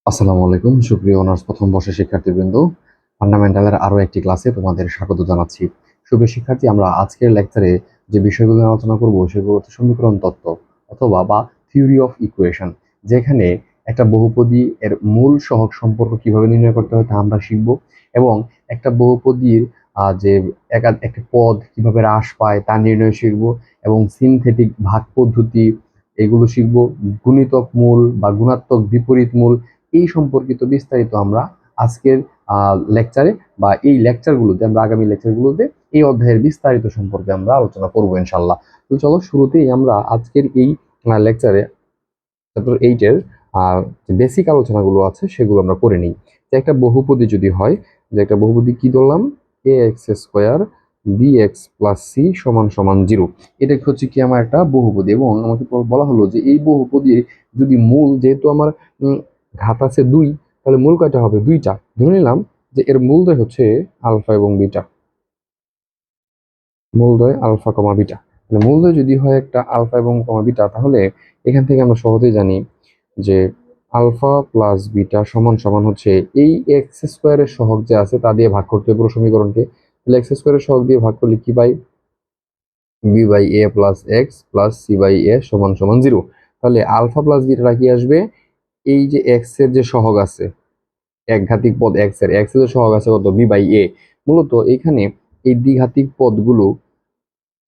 আসসালামু আলাইকুম সুপ্রিয় অনার্স প্রথম বর্ষের শিক্ষার্থীবৃন্দ, ফান্ডামেন্টালের আরো একটি ক্লাসে তোমাদের স্বাগত জানাচ্ছি। সুপ্রিয় শিক্ষার্থী, আমরা আজকের লেকচারে যে বিষয়গুলো নিয়ে আলোচনা করব সেগুলো হচ্ছে সমীকরণ তত্ত্ব অথবা থিওরি অফ ইকুয়েশন, যেখানে একটা বহুপদী এর মূল সহগ সম্পর্ক কিভাবে নির্ণয় করতে হয় তা আমরা শিখব, এবং একটা বহুপদীর যে একটা পদ কিভাবে হ্রাস পায় তা নির্ণয় শিখব, এবং সিনথেটিক ভাগ পদ্ধতি এগুলো শিখব, গুণিতক মূল বা গুণাত্মক বিপরীত মূল এই সম্পর্কিত বিস্তারিত আমরা আজকের লেকচারে বা এই লেকচারগুলোতে আমরা আগামী লেকচারগুলোতে এই অধ্যায়ের বিস্তারিত সম্পর্কে আমরা আলোচনা করবো ইনশাল্লাহ। তো চলো শুরুতেই আমরা আজকের এই লেকচারে চ্যাপ্টার 8 এর যে বেসিক আলোচনাগুলো আছে সেগুলো আমরা করে নিই। যে একটা বহুপদী যদি হয়, যে একটা বহুপদী কি ধরলাম, a x square b x plus c সমান সমান 0, এটা হচ্ছে কি আমার একটা বহুপদী, এবং আমাকে বলা হলো যে এই বহুপদীর যদি মূল, যেহেতু আমার ঘাত আছে 2, তাহলে মূল কয়টা হবে, 2টা। ধরে নিলাম যে এর মূলদ্বয় হচ্ছে আলফা এবং বিটা, মূলদ্বয় আলফা কমা বিটা। মানে মূলদ্বয় যদি হয় একটা আলফা এবং কমা বিটা, তাহলে এখান থেকে আমরা সহজেই জানি যে আলফা প্লাস বিটা সমান সমান হচ্ছে এই এক্স স্কোয়ারের সহগ যে আছে তা দিয়ে ভাগ করতে হবে পুরো সমীকরণকে। তাহলে এক্স স্কোয়ারের সহগ দিয়ে ভাগ করলে কি পাই, b by a plus x plus c by a সমান সমান 0। তাহলে আলফা প্লাস বিটা কি আসবে, এই যে এক্স এর যে সহগ আছে, একঘাতিক পদ এক্স এর সহগ আছে কত, বি বাই এ। মূলত এখানে এই দ্বিঘাতিক পদগুলো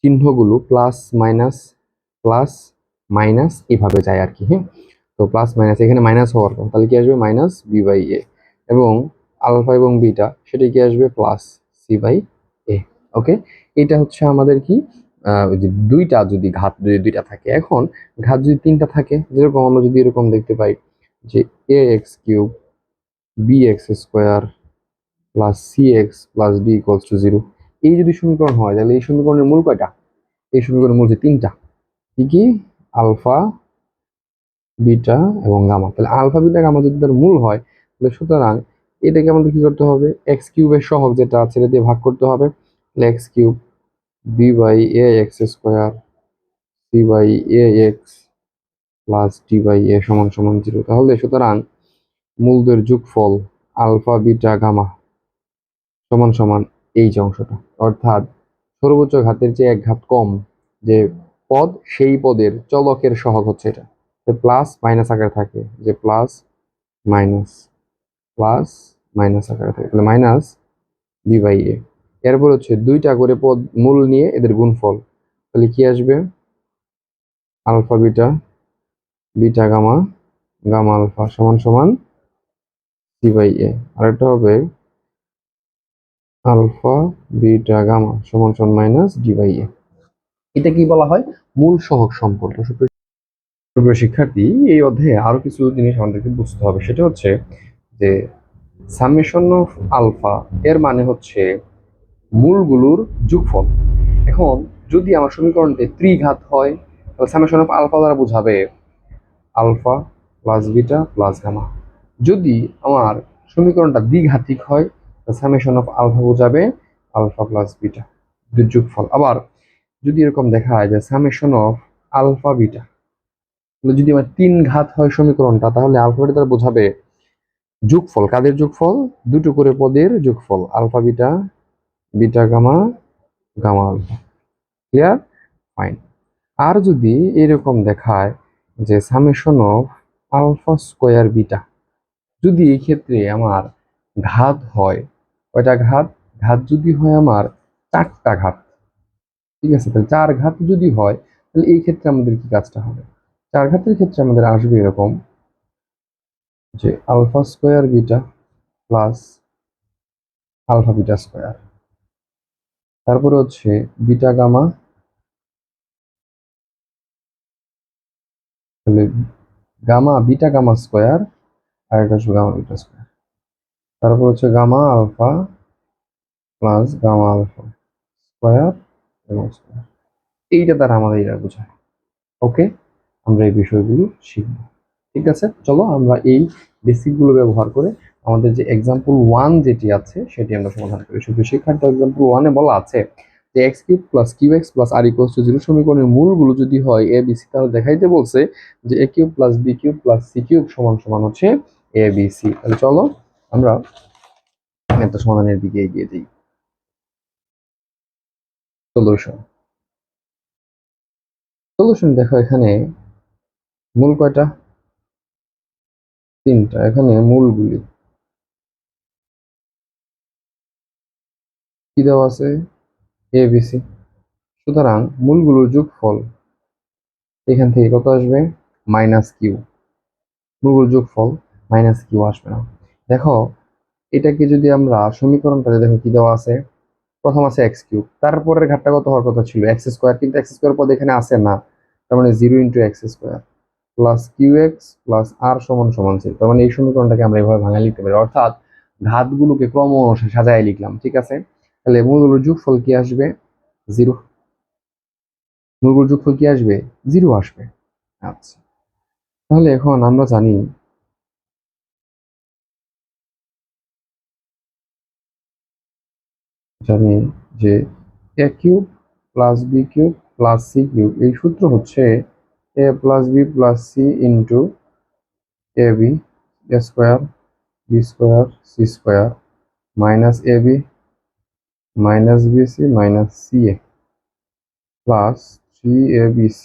চিহ্নগুলো প্লাস মাইনাস এভাবে যায় আর কি, হ্যাঁ। তো প্লাস মাইনাস এখানে মাইনাস হওয়ার কথা, তাহলে কি আসবে মাইনাস বি বাই এ, এবং আলফা এবং বিটা সেটা কি আসবে প্লাস সি বাই এ। ওকে, এটা হচ্ছে আমাদের কি, যে দুইটা যদি ঘাত যদি দুইটা থাকে, এখন ঘাত যদি তিনটা থাকে, যেরকম আমরা যদি এরকম দেখতে পাই যে a x cube b x square plus c x plus b equals to 0, এই যদি সমীকরণ হয় তাহলে এই সমীকরণের মূল কয়টা, এই সমীকরণের মূল যে 3টা, কি কি, আলফা বিটা এবং গামা। তাহলে আলফা বিটা গামা যদি তার মূল হয়, তাহলে সুতরাং এটাকে আমাদের কি করতে হবে, এক্স কিউবের সহগ যেটা আছে এটা দিয়ে ভাগ করতে হবে। তাহলে x cube b by a x square c by a x plus d by a সমান সমান 0। তাহলে সুতরাং মূলদের যোগফল আলফা বিটা গামা সমান সমান এই যে অংশটা, অর্থাৎ সর্বোচ্চ ঘাতের যে এক ঘাত কম যে পদ, সেই পদের চলকের সহগ হচ্ছে এটা। প্লাস মাইনাস আকারে থাকে, যে মাইনাস প্লাস মাইনাস আকারে থাকে, তাহলে মাইনাস বি বাই এ। এরপর হচ্ছে দুইটা করে পদ মূল নিয়ে এদের গুণফল, তাহলে কি আসবে, alpha beta beta gamma gamma alpha সমান সমান সি বাই এ। আর একটা হবে আলফা বিটা গামা সমান সমান মাইনাস ডি বাই এ। এটা কি বলা হয়, মূল সহগ সম্পর্ক। সুপ্রিয় শিক্ষার্থী, এই অধ্যায়ে আরো কিছু জিনিস আমাদেরকে বুঝতে হবে, সেটা হচ্ছে যে সামেশন অফ আলফা এর মানে হচ্ছে মূলগুলোর যোগফল। এখন যদি আমার সমীকরণটি ত্রিঘাত হয়, তাহলে সামেশন অফ আলফা দ্বারা বোঝাবে alpha plus beta plus gamma. যদি আমার সমীকরণটা দ্বিঘাতিক হয়, তাহলে সামেশন অফ আলফা বোঝাবে আলফা প্লাস বিটা যোগফল। আবার যদি এরকম দেখা হয় যে সামেশন অফ আলফা বিটা, যদি আমার 3 ঘাত হয় সমীকরণটা, তাহলে আলফা বিটা দ্বারা বোঝাবে যোগফল, কাদের যোগফল, দুটো করে পদের যোগফল, alpha beta beta gamma gamma alpha. Clear, fine. আর যদি এরকম দেখায় যে summation of alpha square beta, যদি এই ক্ষেত্রে আমার ঘাত হয়, কয়টা ঘাত, ঘাত যদি হয় আমার 4টা ঘাত, ঠিক আছে, তাহলে 4 ঘাত যদি হয়, তাহলে এই ক্ষেত্রে আমাদের কি কাজটা হবে, 4 ঘাতের ক্ষেত্রে আমাদের আসবে এরকম যে alpha square beta plus alpha beta square, তারপরে হচ্ছে বিটা গামা, তাহলে গামা বিটা গামা স্কোয়ার, আর এটা হচ্ছে গামা বিটা স্কোয়ার, তারপর হচ্ছে gamma alpha plus gamma alpha square এবং স্কোয়ার। এইটা দ্বারা আমাদের এটা বোঝায়। ওকে, আমরা এই বিষয়গুলো শিখব। ঠিক আছে, চলো আমরা এই বেসিকগুলো ব্যবহার করে আমাদের যে এক্সাম্পল 1 যেটি আছে সেটি আমরা সমাধান করি। শুধু শিক্ষার্থী, এক্সাম্পল 1-এ বলা আছে যে x cube plus q x plus r equals to 0 সমীকরণের মূলগুলো যদি হয় এ বি সি, তাহলে দেখাইতে বলছে যে a cube plus b cube plus c cube সমান সমান হচ্ছে এ বি সি। তাহলে চলো আমরা ম্যাথটা সমাধানের দিকে এগিয়ে যাই। সলিউশন সলিউশন দেখো, এখানে মূল কয়টা? তিনটা। এখানে মূলগুলি কি দেওয়া আছে? A B C. সুতরাং মূলগুলোর যোগফল এখান থেকে কত আসবে? Minus Q. মূলগুলোর যোগফল মাইনাস কিউ আসবে না। দেখো এটাকে যদি আমরা সমীকরণটাতে দেখো কি দেওয়া আছে, প্রথম আছে এক্স কিউব, তারপরের ঘাতটা কত হওয়ার কথা ছিল? এক্স স্কোয়ার, কিন্তু এক্স স্কোয়ার পদ এখানে আসে না, তার মানে 0 × x² plus q x plus r সমান সমান 0। তার মানে এই সমীকরণটাকে আমরা এভাবে ভাঙা লিখতে পারি, অর্থাৎ ঘাতগুলোকে ক্রম অনুসারে সাজায় লিখলাম, ঠিক আছে? তাহলে মূলগুলোর যোগফল কি আসবে? 0। মূলগুলোর যোগফল কি আসবে? 0 আসবে। আচ্ছা, তাহলে এখন আমরা জানি যে a cube plus b cube plus c cube, এই সূত্র হচ্ছে a plus B plus c into A B square b square c square minus a b minus b c minus c A plus 3abc।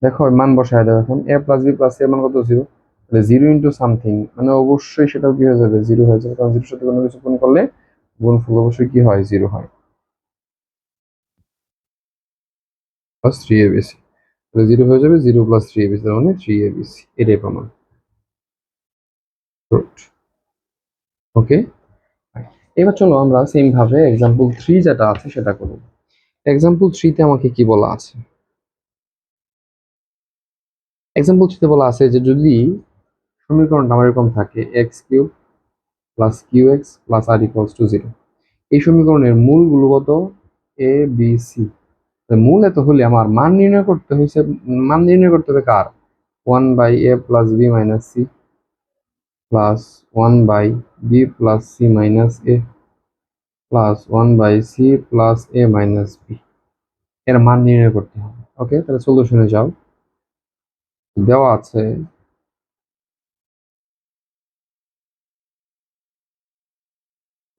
দেখো মান বসায় দাও। এখন a plus B plus C এর মান কত? 0। তাহলে 0 × সামথিং মানে অবশ্যই সেটাও কি হয়ে যাবে? 0 হয়ে যাবে, কারণ 0 সাথে কোনো কিছু গুণ করলে গুণফল অবশ্যই কি হয়? 0 হয়। প্লাস 3abc, তাহলে 0 হয়ে যাবে। 0 প্লাস 3abc তার মানে 3abc, এটাই প্রমাণ। ওকে, এবার চলো আমরা সেম ভাবে এক্সাম্পল 3 যেটা আছে সেটা করব। এক্সাম্পল 3 তে আমাকে কি বলা আছে? এক্সাম্পল 3 তে বলা আছে যে যদি সমীকরণটা আমার এরকম থাকে x cube plus q x plus r equals to 0, এই সমীকরণের মূলগুলো কত? A B c. মূল এত হলে আমার মান নির্ণয় করতে হয়েছে, মান নির্ণয় করতে হবে কার? 1/a plus b minus c plus 1/b plus C minus a plus 1/c plus a minus b, এর মান নির্ণয় করতে হবে। ওকে, তাহলে সলিউশনে যাও। দেওয়া আছে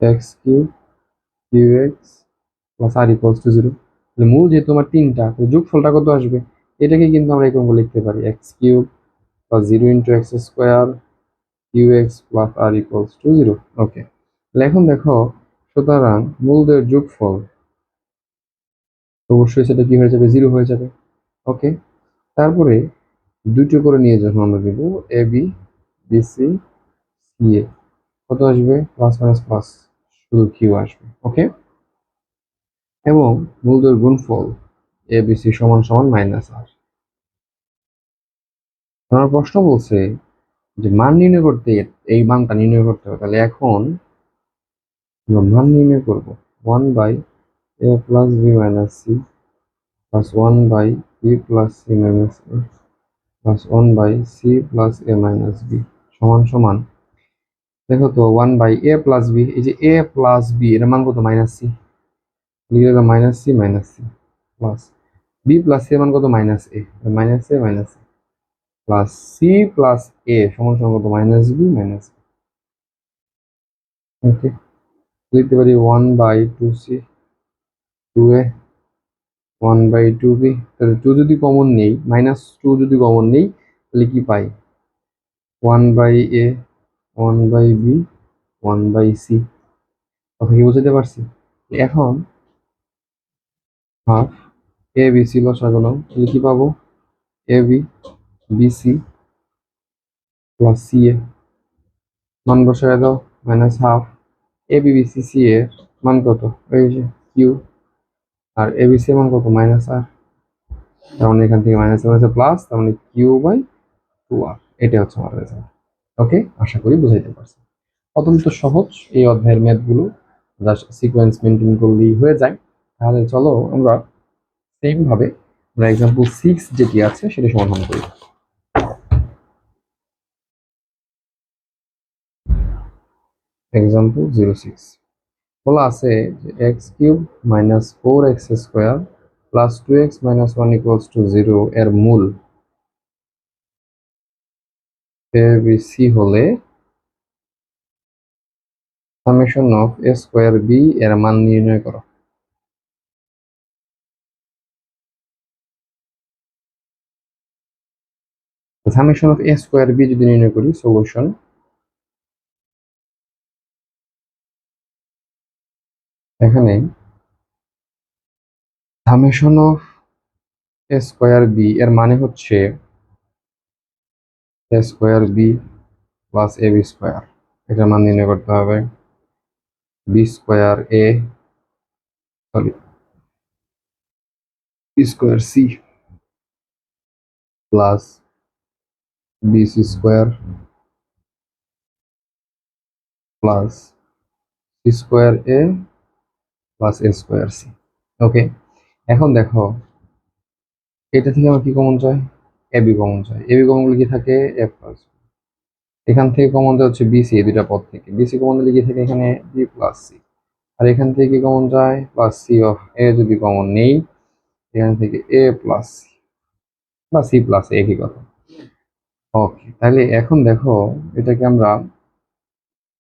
x cube q x plus r equals to 0। মূল যেহেতু তোমার তিনটা, যোগফলটা কত আসবে? এটাকে কিন্তু আমরা এরকম লিখতে পারি x cube plus 0 × x² q x plus r equals to 0। Okay, তাহলে এখন দেখো, সুতরাং মূলদের যোগফল অবশ্যই সেটা কি হয়ে যাবে? 0 হয়ে যাবে। ওকে, তারপরে দুটো করে নিয়ে যখন আমরা দেবো এ বি বি সি সি এ, কত আসবে? প্লাস মাইনাস প্লাস, শুধু কিউ আসবে। ওকে, এবং মূলদের গুণফল এ বি সি সমান সমান মাইনাস আর। আমার প্রশ্ন বলছে যে মান নির্ণয় করতে, এই মানটা নির্ণয় করতে হবে। তাহলে এখন আমরা মান নির্ণয় করবো 1/a plus b minus c plus 1/b plus C minus a plus 1/c plus a minus b সমান সমান, দেখো তো 1/a প্লাস বি, এই যে a প্লাস বি এর মান কত? মাইনাস সি, লিখে দাও minus c plus B plus C এর মান কত? Minus a, minus a minus a plus C plus a সমান সমান কত? Minus B minus. ওকে, লিখতে পারি 1/2c 2a 1/2b। তাহলে 2 যদি কমন নেই, -2 যদি কমন নেই, তাহলে কি পাই? 1/a 1/b 1/c। কথা কি বুঝতে পারছি? এখন হাফ এ বি সি লসাগু নাও, তাহলে কি পাবো? A B B C plus C A, মান বসায় দাও, minus half A B B C C এর মান কত? এই যে কিউ, আর এ বি সি এর মান কত? Minus R. তার মানে এখান থেকে মাইনাস মাইনাস প্লাস, তার মানে কিউ/2r। এটা হচ্ছে আমার রেজাল্ট। ওকে, আশা করি বুঝাইতে পারছি। অত্যন্ত সহজ এই অধ্যায়ের ম্যাথগুলো, জাস্ট সিকোয়েন্স মেনটেন করলেই হয়ে যায়। তাহলে চলো আমরা সেম ভাবে আমরা এক্সাম্পল 6 যেটি আছে সেটা সমাধান করি। এক্সাম্পল 06 বলা আছে যে x cube minus 4x² plus 2x minus 1 equals to 0 এর মূল এ বি সি হলে summation of A square B এর মান নির্ণয় করো। Summation of A square B যদি নির্ণয় করি, সলিউশন এখানে summation of A square B এর মানে হচ্ছে A square B plus A B square, এটার মান নির্ণয় করতে হবে। B square A, sorry, B square C plus B C square plus C square A plus A square C. ওকে, এখন দেখো এটা থেকে আমার কি কমন যায়? এ বি কমন যায়। এ বি কমন গেলে কি থাকে? এ প্লাস, এখান থেকে কমন যায় হচ্ছে বিসি, এই দুইটা পদ থেকে বিসি কমন দিলে কি থাকে এখানে? B plus C. আর এখান থেকে কি কমন যায়? প্লাস সি অফ এ যদি কমন নেই, এখান থেকে এ প্লাস সি বা সি প্লাস এ, একই কথা। ওকে, তাহলে এখন দেখো এটাকে আমরা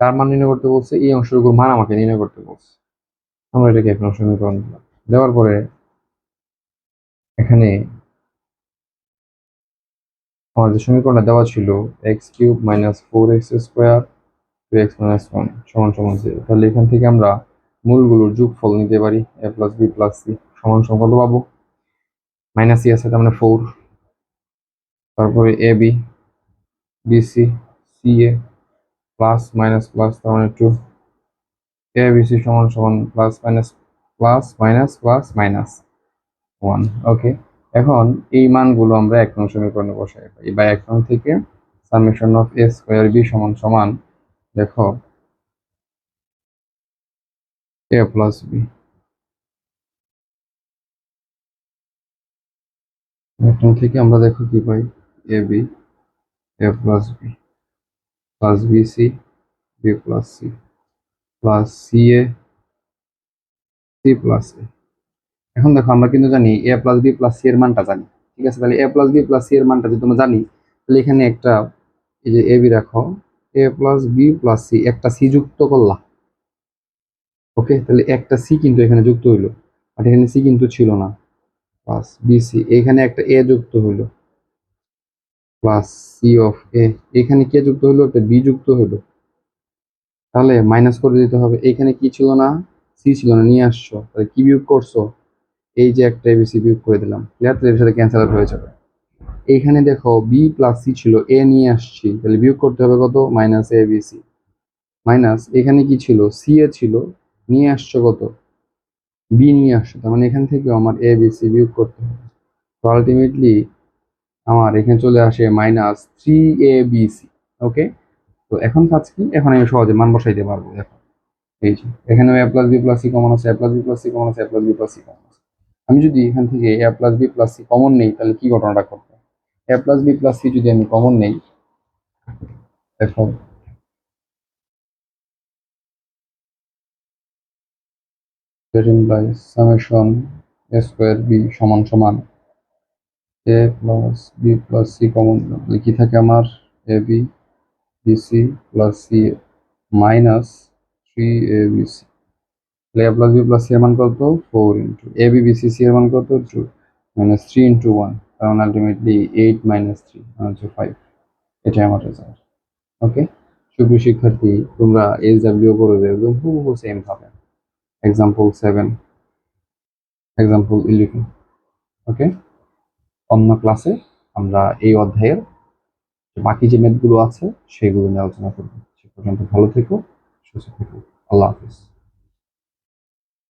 কার মান নির্ণয় করতে বলছে? এই অংশটুকুর মান আমাকে নির্ণয় করতে বলছে। আমরা এটাকে এক নং সমীকরণ দিলাম। দেওয়ার পরে এখানে আমার যে সমীকরণটা দেওয়া ছিল x cube minus four x square two x minus one সমান সমান জিরো, তাহলে এখান থেকে আমরা মূলগুলোর যোগফল নিতে পারি। এ প্লাস বি প্লাস সি সমান সমান কত পাবো? মাইনাস সি আছে তার মানে ফোর, তারপরে A B, B C, C A plus minus plus তার মানে টু, এ বি সি সমান সমান plus minus plus minus plus minus one. Okay, এখন এই মানগুলো আমরা এক নং সমীকরণে বসাই পাই বা এক নং থেকে summation of A square B সমান সমান, দেখো এ প্লাস বি, এক নং থেকে আমরা দেখো কি পাই? A B, A plus B plus B C, B plus C plus C A, C plus A. এখন দেখো আমরা কিন্তু জানি A plus B plus C এর মানটা জানি, ঠিক আছে? তাহলে A plus B plus C এর মানটা যদি তোমরা জানি, তাহলে এখানে একটা এই যে এ বি রাখো, এ প্লাস বি প্লাস সি, একটা সি যুক্ত করলা। ওকে, তাহলে একটা সি কিন্তু এখানে যুক্ত হইলো, আর এখানে সি কিন্তু ছিল না। প্লাস বি সি, এখানে একটা এ যুক্ত হইলো প্লাস সি অফ এ, এখানে কে যুক্ত হইলো? একটা বি যুক্ত হইলো। তাহলে মাইনাস করে দিতে হবে, এখানে কি ছিল না? সি ছিল না, নিয়ে আসছো, তাহলে কি বিয়োগ করছো? এই যে একটা এবিসি বিয়োগ করে দিলাম, ক্লিয়ার? তো এর সাথে ক্যান্সেল আউট হয়ে যাবে। এইখানে দেখো বি প্লাস সি ছিল, এ নিয়ে আসছি, তাহলে বিয়োগ করতে হবে কত? Minus a B c minus, এখানে কি ছিল? সি এ ছিল, নিয়ে আসছো কত? বি নিয়ে আসছো, তার মানে এখান থেকে আমার এ বি সি বিয়োগ করতে হবে। তো আলটিমেটলি আমার এখানে চলে আসে minus three A B C. ওকে, তো এখন কাজ কি? এখন আমি সহজে মান বসাইতে পারবো। দেখো এই যে এখানে A plus B plus C common আছে, A plus B plus C common আছে, A plus B plus C common আছে। আমি যদি এখান থেকে A plus B plus C common নেই, তাহলে কি ঘটনাটা ঘটবে? A plus B plus C যদি আমি কমন নেই, দেখো that implies summation a square b সমান সমান a plus B plus C common নিলাম, কি থাকে আমার? A B B C plus C minus three A B C. তাহলে A plus B plus C এর মান কত? ফোর ইন্টু এ বি বি সি সি এর মান কত? Two, minus three into one, কারণ আলটিমেটলি এইট মাইনাস থ্রি হচ্ছে five. এটাই আমার রেজাল্ট। ওকে, সুপ্রিয় শিক্ষার্থী, তোমরা এস ডাব্লিউ করবে একদম হুবহু সেম ভাবে। Example 7, example 11। ওকে, অন্য ক্লাসে আমরা এই অধ্যায়ের বাকি যে ম্যাথগুলো আছে সেগুলো নিয়ে আলোচনা করবো। সে পর্যন্ত ভালো থেকো, সুস্থ থেকো। আল্লাহ হাফিজ।